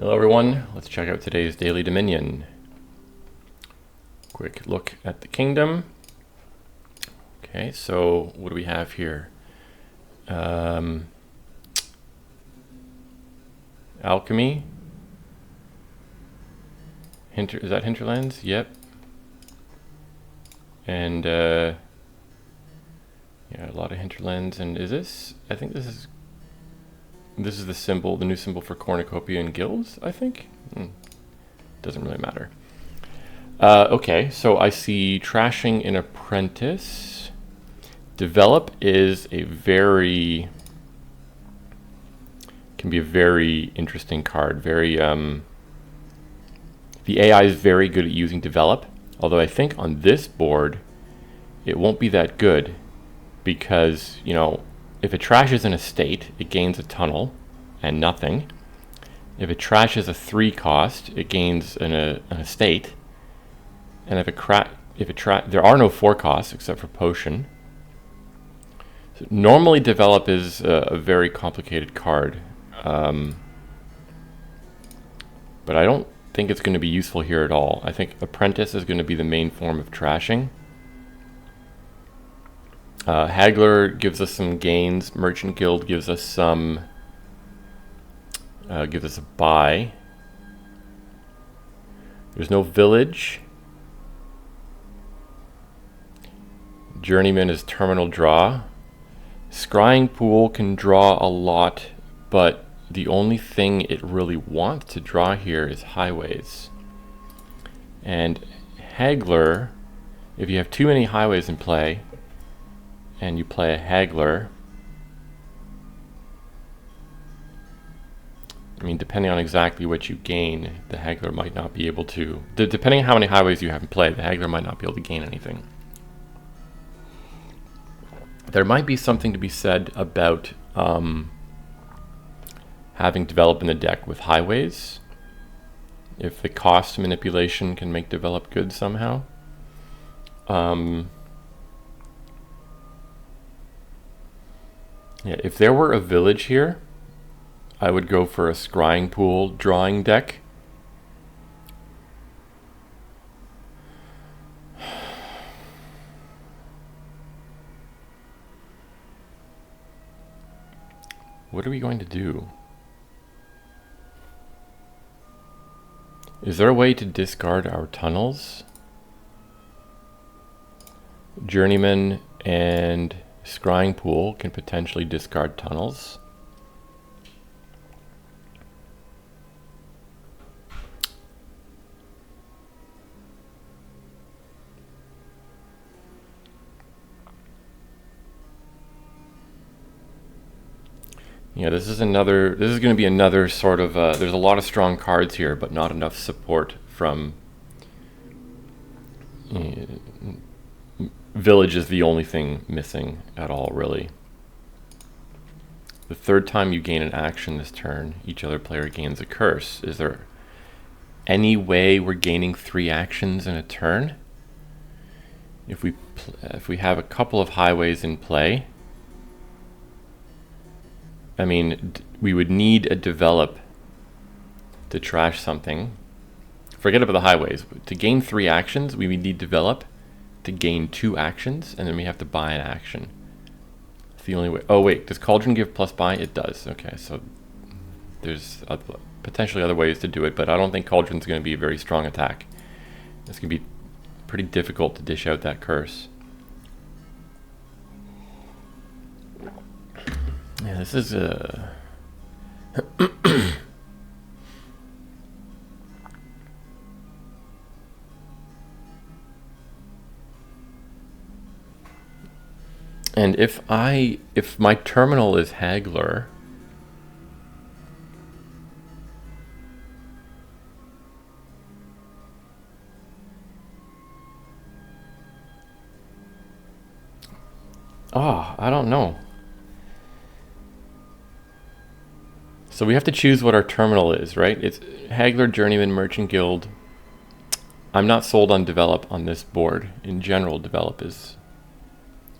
Hello everyone, let's check out today's Daily Dominion. Quick look at the kingdom. Okay, so what do we have here? Alchemy. Is that Hinterlands? Yep. And yeah, a lot of Hinterlands. And is this? I think this is the symbol, the new symbol for cornucopia and guilds, I think. Doesn't really matter. Okay, so I see Trashing an Apprentice. Develop is can be a very interesting card. The AI is very good at using Develop, although I think on this board it won't be that good because, you know, if it trashes an estate, it gains a tunnel and nothing. If it trashes a 3 cost, it gains an estate. And there are no 4 costs except for potion. So normally Develop is a very complicated card. But I don't think it's going to be useful here at all. I think Apprentice is going to be the main form of trashing. Haggler gives us some gains. Merchant Guild gives us a buy. There's no village. Journeyman is terminal draw. Scrying Pool can draw a lot, but the only thing it really wants to draw here is highways. And Haggler, if you have too many highways in play, and you play a Haggler, I mean, depending on exactly what you gain, the Haggler might not be able to, depending on how many highways you have in play, the Haggler might not be able to gain anything. There might be something to be said about having Develop in the deck with highways, if the cost manipulation can make Develop good somehow. Yeah, if there were a village here, I would go for a Scrying Pool drawing deck. What are we going to do? Is there a way to discard our tunnels? Journeyman and Scrying Pool can potentially discard tunnels. Yeah, this is going to be another sort of, there's a lot of strong cards here, but not enough support from, village is the only thing missing at all, really. The 3rd time you gain an action this turn, each other player gains a curse. Is there any way we're gaining 3 actions in a turn? If we have a couple of highways in play, I mean, we would need a Develop to trash something. Forget about the highways. To gain 3 actions, we would need Develop to gain 2 actions, and then we have to buy an action. It's the only way. Oh wait, does Cauldron give plus buy? It does. Okay, so there's potentially other ways to do it, but I don't think Cauldron's going to be a very strong attack. It's going to be pretty difficult to dish out that curse. Yeah, this is and if my terminal is Haggler, I don't know. So we have to choose what our terminal is, right? It's Haggler, Journeyman, Merchant Guild. I'm not sold on Develop on this board. In general, Develop is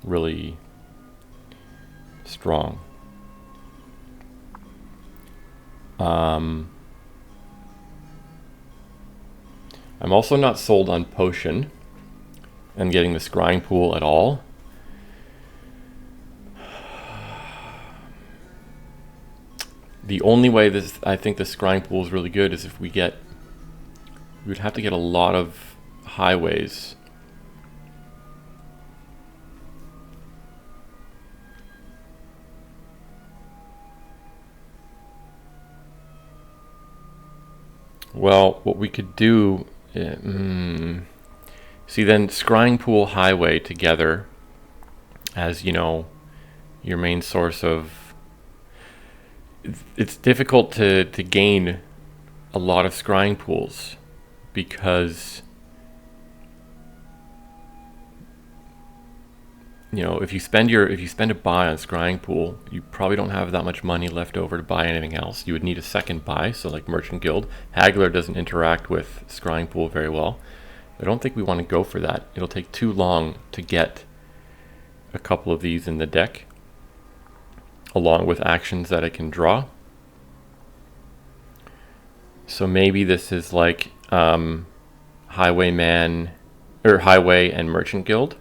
really strong. I'm also not sold on potion and getting the scrying pool at all. The only way I think the scrying pool is really good is if we would have to get a lot of highways. Well, what we could do, see then scrying pool highway together as, you know, your main source of, it's difficult to gain a lot of scrying pools because, you know, if you spend a buy on scrying pool, you probably don't have that much money left over to buy anything else. You would need a second buy, so like Merchant Guild. Haggler doesn't interact with scrying pool very well. I don't think we want to go for that. It'll take too long to get a couple of these in the deck, along with actions that it can draw. So maybe this is like Highwayman, or Highway and Merchant Guild.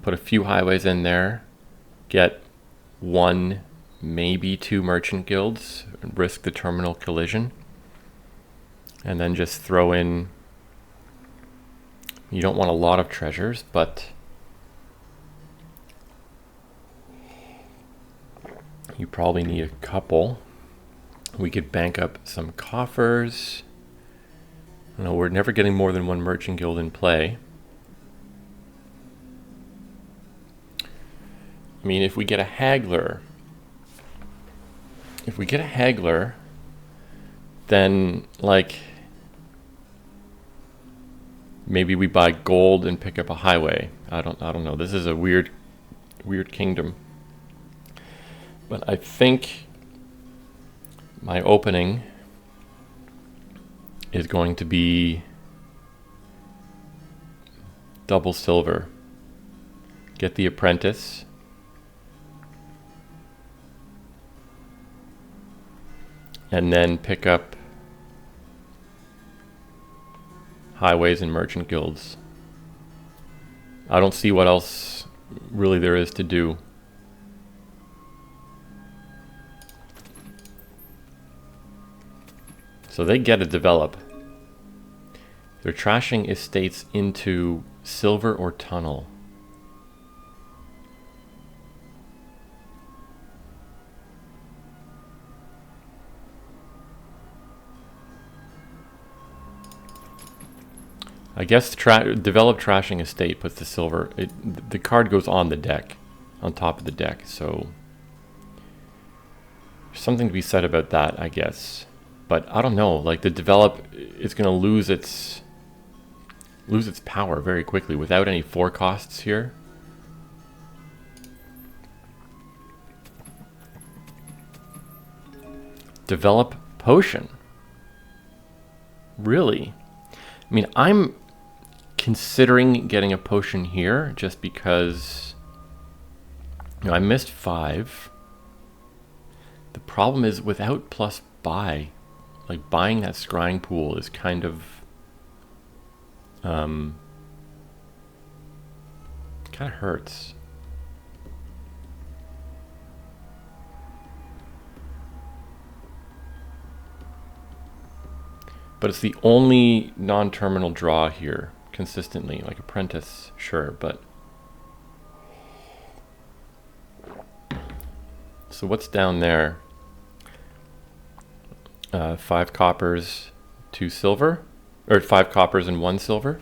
Put a few highways in there, get one, maybe two Merchant Guilds, and risk the terminal collision. And then just throw in, you don't want a lot of treasures, but you probably need a couple. We could bank up some coffers. No, we're never getting more than one Merchant Guild in play. I mean, if we get a haggler, then like maybe we buy gold and pick up a highway. I don't know. This is a weird kingdom. But I think my opening is going to be double silver. Get the apprentice. And then pick up highways and Merchant Guilds. I don't see what else really there is to do. So they get to develop. They're trashing estates into silver or tunnel. I guess develop trashing estate puts the silver. The card goes on the deck, on top of the deck. So there's something to be said about that, I guess. But I don't know. Like the develop is going to lose its power very quickly without any forecasts here. Develop potion. Really? I mean, I'm considering getting a potion here just because, you know, I missed 5. The problem is without plus buy, like buying that scrying pool is kind of hurts. But it's the only non-terminal draw here consistently. Like apprentice, sure, but so what's down there? 5 coppers, 2 silver, or 5 coppers and 1 silver.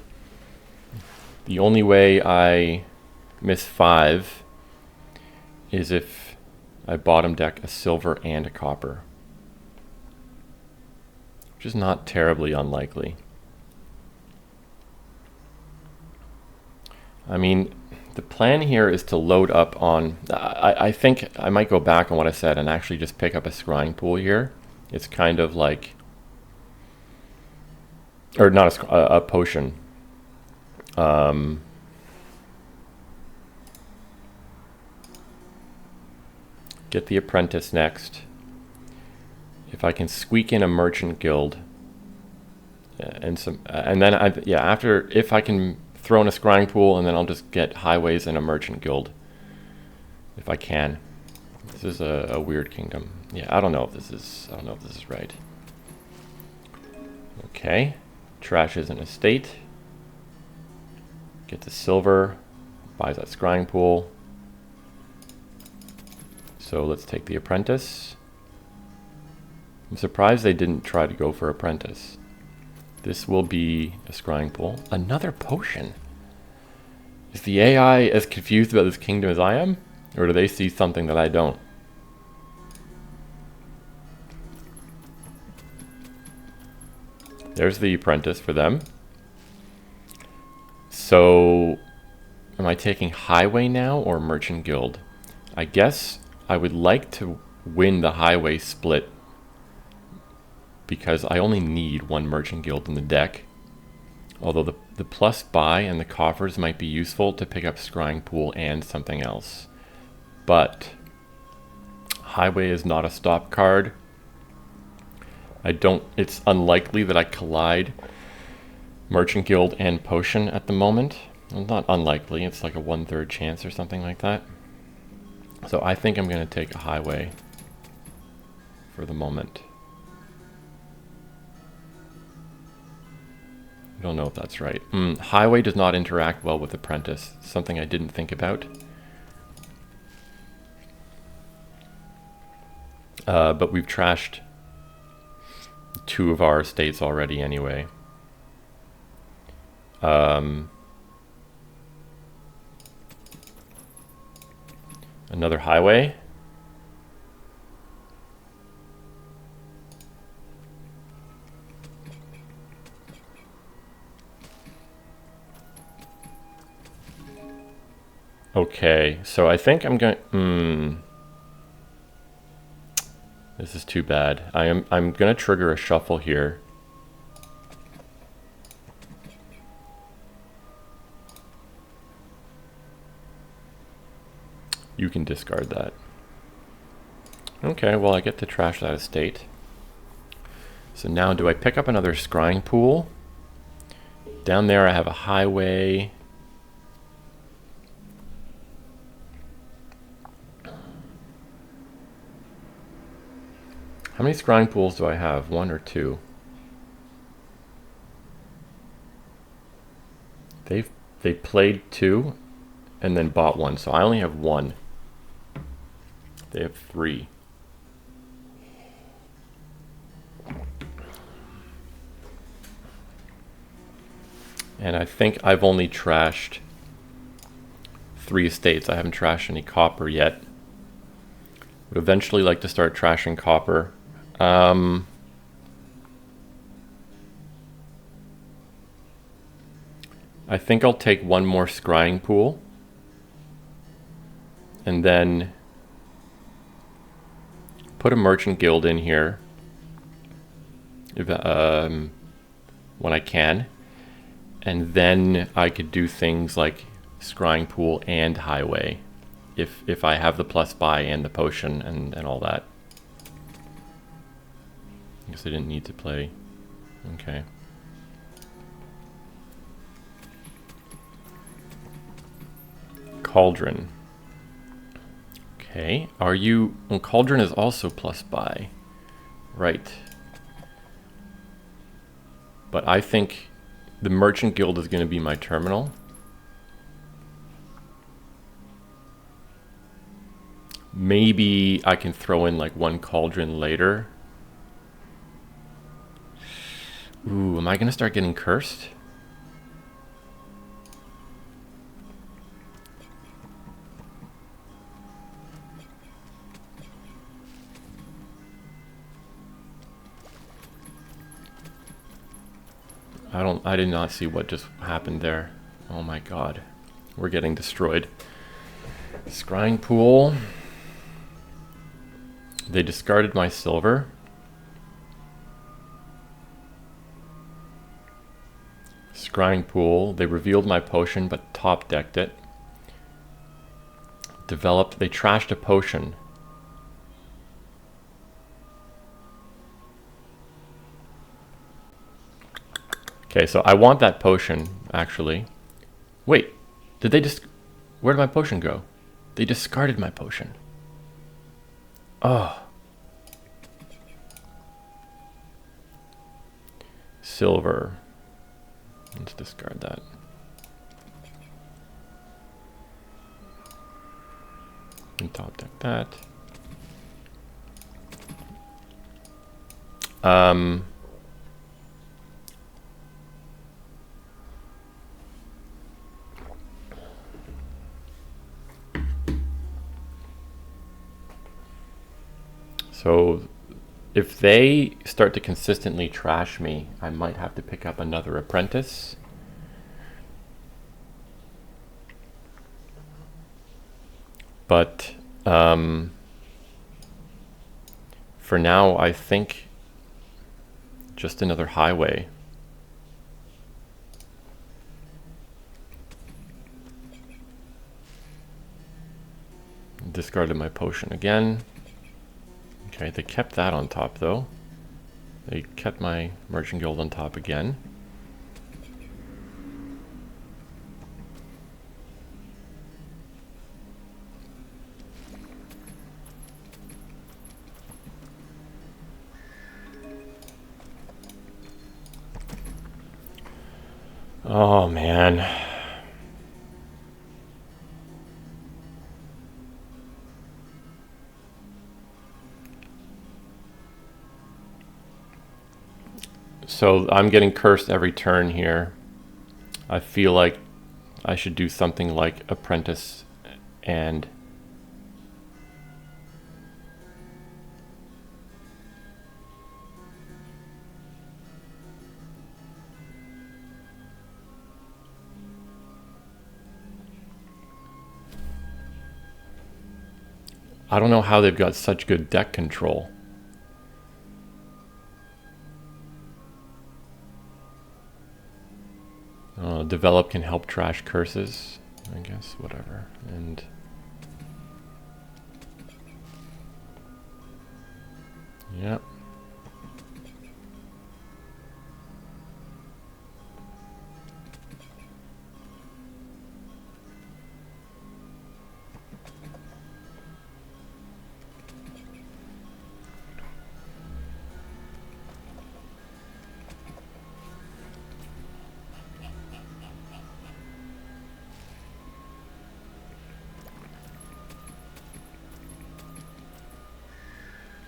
The only way I miss 5 is if I bottom deck a silver and a copper, which is not terribly unlikely. I mean, the plan here is to load up on, I think I might go back on what I said and actually just pick up a scrying pool here. It's kind of like, or not a potion. Get the apprentice next. if I can squeak in a merchant guild and some, and then after, if I can throw in a scrying pool, and then I'll just get highways and a merchant guild if I can. This is a weird kingdom. Yeah, I don't know if this is right. Okay, trash is an estate. Get the silver, buys that scrying pool. So let's take the apprentice. I'm surprised they didn't try to go for apprentice. This will be a scrying pool. Another potion. Is the AI as confused about this kingdom as I am? Or do they see something that I don't? There's the apprentice for them. So, am I taking highway now or merchant guild? I guess I would like to win the highway split because I only need one merchant guild in the deck. Although the plus buy and the coffers might be useful to pick up scrying pool and something else. But highway is not a stop card. It's unlikely that I collide merchant guild and potion at the moment. Well, not unlikely, it's like a 1/3 chance or something like that. So I think I'm going to take a highway for the moment. I don't know if that's right. Highway does not interact well with apprentice, something I didn't think about. But we've trashed 2 of our estates already anyway. Another highway. Okay, so I think I'm going. This is too bad. I'm gonna trigger a shuffle here. You can discard that. Okay, well I get to trash that estate. So now do I pick up another scrying pool? Down there I have a highway. How many scrying pools do I have? 1 or 2? They played 2 and then bought 1, so I only have 1. They have 3. And I think I've only trashed 3 estates. I haven't trashed any copper yet. Would eventually like to start trashing copper. I think I'll take 1 more scrying pool and then put a merchant guild in here if, when I can, and then I could do things like scrying pool and highway if I have the plus buy and the potion and all that. I guess I didn't need to play. Okay. Cauldron. Okay, are you... Well, Cauldron is also plus buy. Right. But I think the Merchant Guild is going to be my terminal. Maybe I can throw in like 1 Cauldron later. Ooh, am I going to start getting cursed? I did not see what just happened there. Oh my god. We're getting destroyed. Scrying pool. They discarded my silver. Scrying pool. They revealed my potion but top decked it. Developed. They trashed a potion. Okay, so I want that potion, actually. Wait, did they just... Where did my potion go? They discarded my potion. Oh. Silver. Let's discard that. And top deck that. So if they start to consistently trash me, I might have to pick up another apprentice. But for now, I think just another highway. Discarded my potion again. Okay, they kept that on top though. They kept my Merchant Guild on top again. Oh man. So I'm getting cursed every turn here. I feel like I should do something like Apprentice and I don't know how they've got such good deck control. Develop can help trash curses, I guess, whatever. And yep.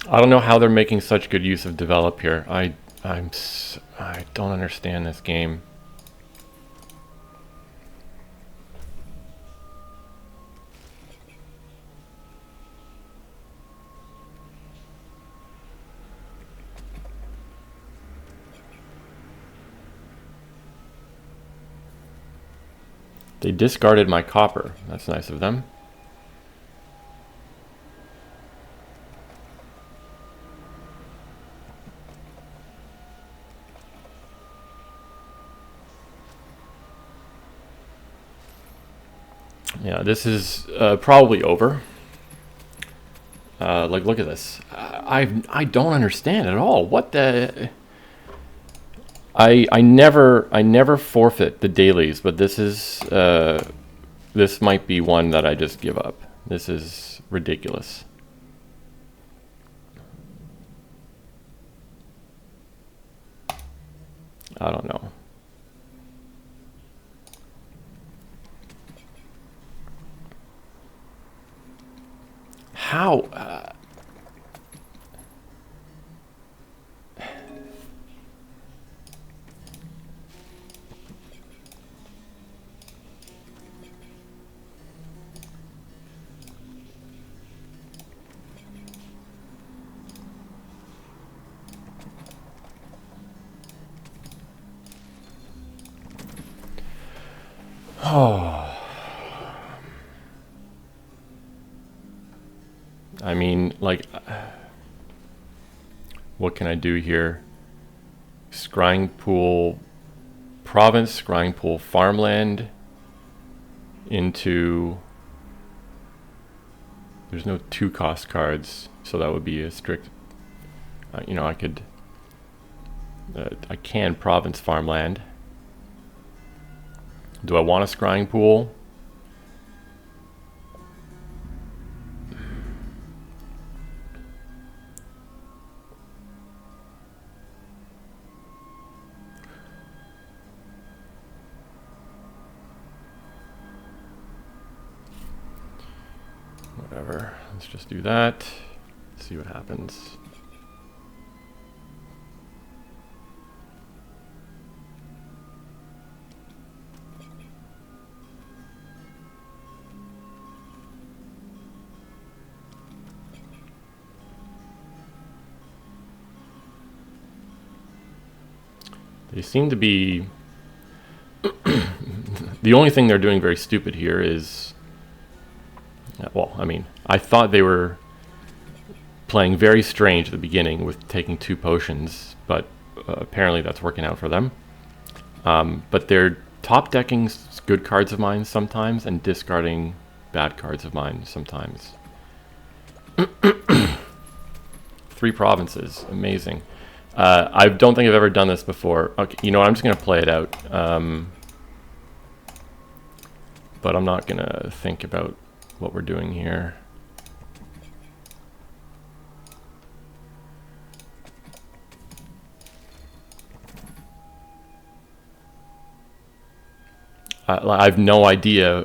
I don't know how they're making such good use of develop here. I don't understand this game. They discarded my copper. That's nice of them. Yeah, this is probably over. Like, look at this. I don't understand at all. What the... I never forfeit the dailies, but this is this might be one that I just give up. This is ridiculous. I don't know. How? Oh. I mean, like, what can I do here? Scrying Pool Province, Scrying Pool Farmland into... There's no 2-cost cards, so that would be a strict... you know, I could... I can Province Farmland. Do I want a scrying pool? Whatever, let's just do that. See what happens. They seem to be... The only thing they're doing very stupid here is... Well, I mean, I thought they were playing very strange at the beginning with taking 2 potions, but apparently that's working out for them. But they're top decking good cards of mine sometimes and discarding bad cards of mine sometimes. 3 provinces, amazing. I don't think I've ever done this before. Okay, you know what, I'm just going to play it out. But I'm not going to think about what we're doing here. I have no idea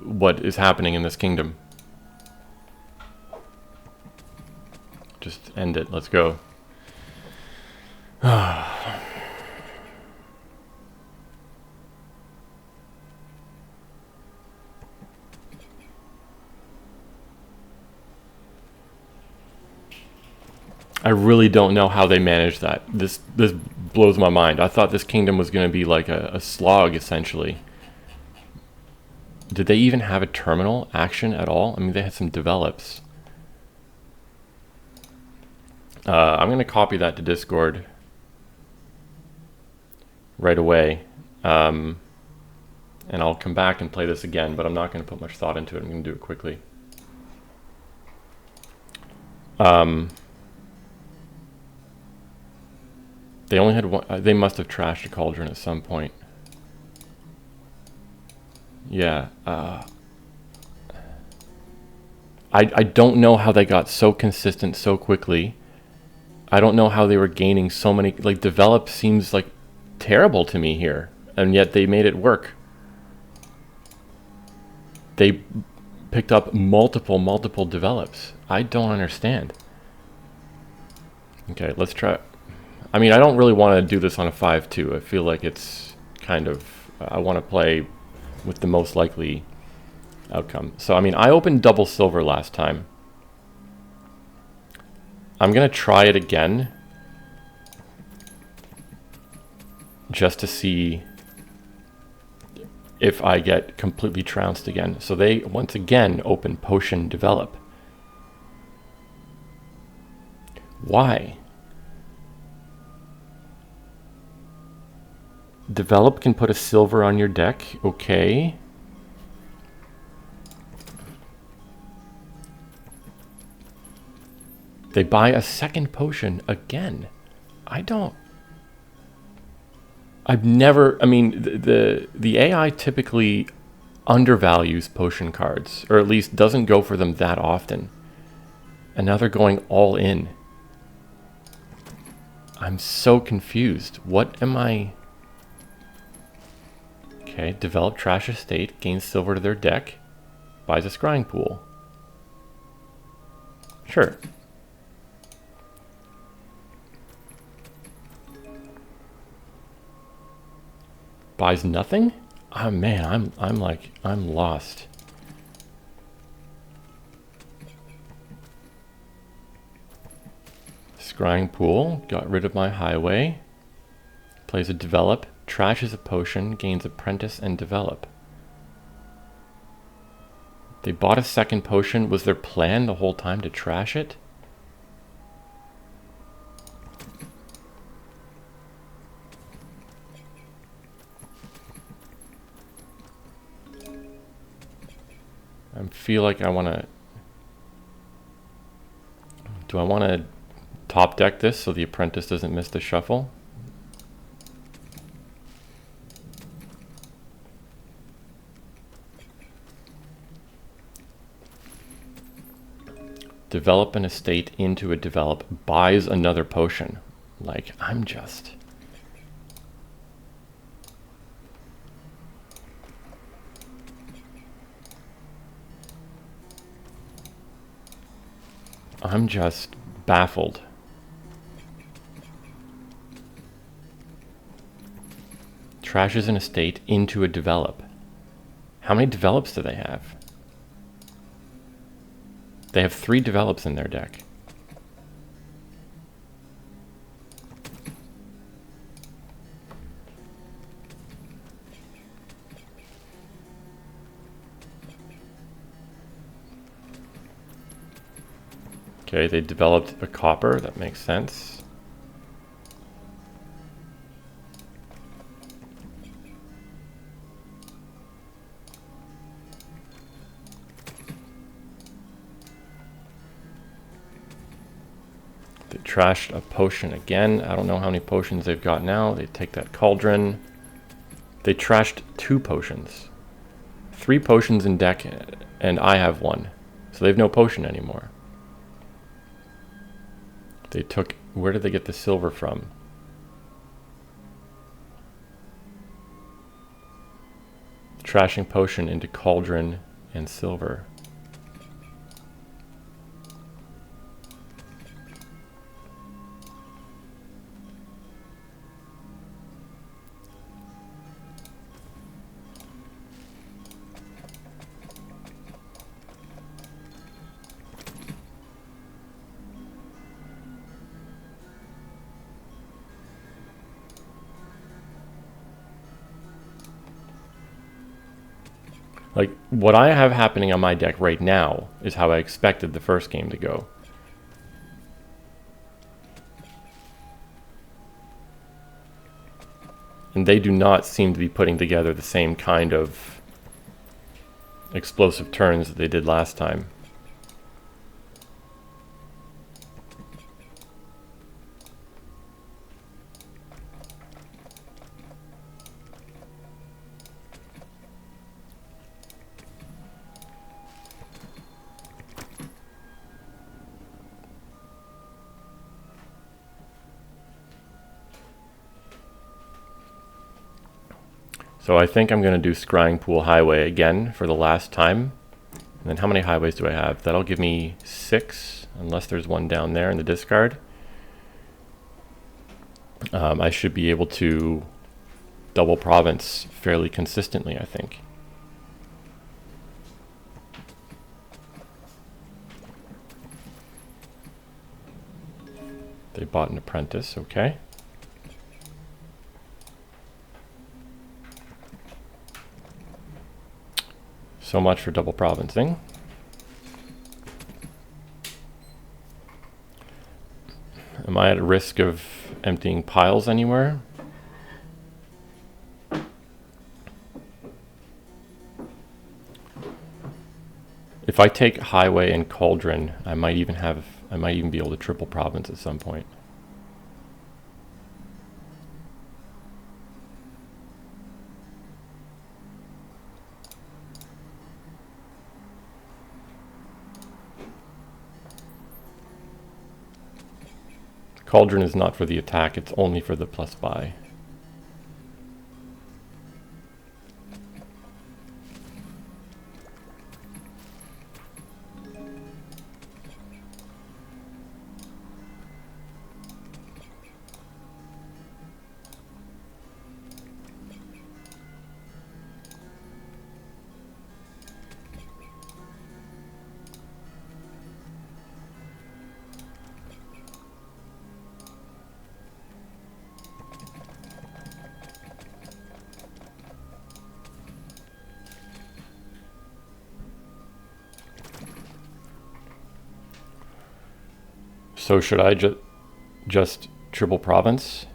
what is happening in this kingdom. Just end it. Let's go. I really don't know how they managed that. This blows my mind. I thought this kingdom was going to be like a slog, essentially. Did they even have a terminal action at all? I mean, they had some develops. I'm going to copy that to Discord right away. And I'll come back and play this again, but I'm not going to put much thought into it. I'm going to do it quickly. They only had one. They must have trashed a cauldron at some point. Yeah. I don't know how they got so consistent so quickly. I don't know how they were gaining so many. Like, develop seems like terrible to me here, and yet they made it work. They picked up multiple develops. I don't understand. Okay, let's try. I mean, I don't really want to do this on a 5-2. I feel like it's kind of... I want to play with the most likely outcome. So, I mean, I opened double silver last time. I'm going to try it again. Just to see if I get completely trounced again. So they, once again, open potion develop. Why? Develop can put a silver on your deck. Okay. They buy a second potion again. I've never, I mean, the AI typically undervalues potion cards, or at least doesn't go for them that often. And now they're going all in. I'm so confused. What am I... Okay, develop trash estate, gains silver to their deck, buys a scrying pool. Sure. Buys nothing? Oh man, I'm lost. Scrying pool, got rid of my highway. Plays a develop, trashes a potion, gains apprentice and develop. They bought a second potion. Was their plan the whole time to trash it? I feel like I want to... Do I want to top deck this so the apprentice doesn't miss the shuffle? Develop an estate into a develop. Buys another potion. Like, I'm just... baffled. Trashes an estate into a develop. How many develops do they have? They have 3 develops in their deck. Okay, they developed a copper. That makes sense. They trashed a potion again. I don't know how many potions they've got now. They take that cauldron. They trashed 2 potions. 3 potions in deck, and I have 1. So they have no potion anymore. They took... Where did they get the silver from? Trashing potion into cauldron and silver. Like, what I have happening on my deck right now is how I expected the first game to go. And they do not seem to be putting together the same kind of explosive turns that they did last time. So I think I'm going to do Scrying Pool Highway again for the last time. And then how many highways do I have? That'll give me 6, unless there's one down there in the discard. I should be able to double province fairly consistently, I think. They bought an apprentice, okay. So much for double provincing. Am I at risk of emptying piles anywhere? If I take Highway and Cauldron, I might even be able to triple province at some point. Cauldron is not for the attack, it's only for the plus buy. So should I just triple province?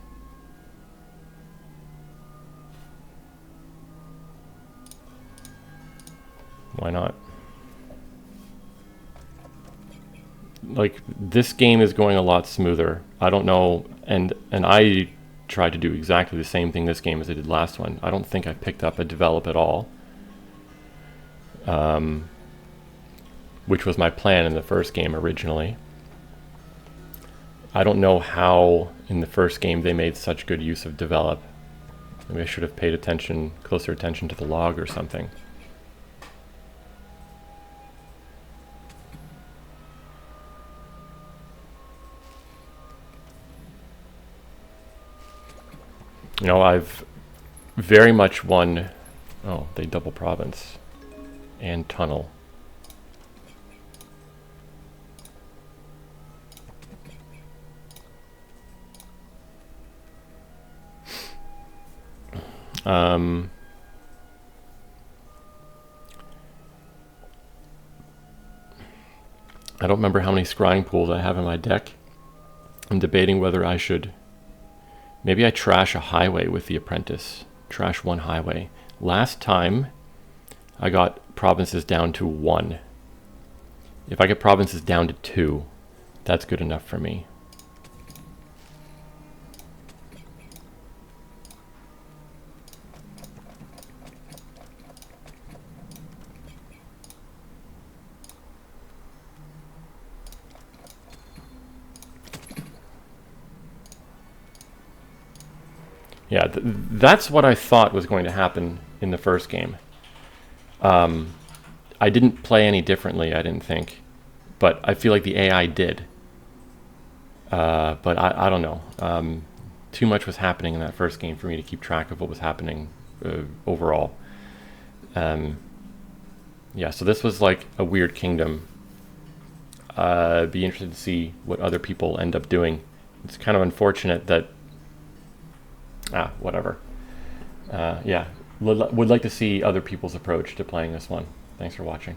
Why not? Like, this game is going a lot smoother. I don't know, and I tried to do exactly the same thing this game as I did last one. I don't think I picked up a develop at all. which was my plan in the first game originally. I don't know how in the first game they made such good use of develop. Maybe I should have paid closer attention to the log or something. You know, I've very much won. Oh, they double province and tunnel. I don't remember how many scrying pools I have in my deck. I'm debating whether I should. Maybe I trash a highway with the apprentice. Trash one highway. Last time, I got provinces down to 1. If I get provinces down to 2, that's good enough for me. Yeah, that's what I thought was going to happen in the first game. I didn't play any differently, I didn't think. But I feel like the AI did. But I don't know. Too much was happening in that first game for me to keep track of what was happening overall. Yeah, so this was like a weird kingdom. Be interested to see what other people end up doing. It's kind of unfortunate that whatever. Yeah, would like to see other people's approach to playing this one. Thanks for watching.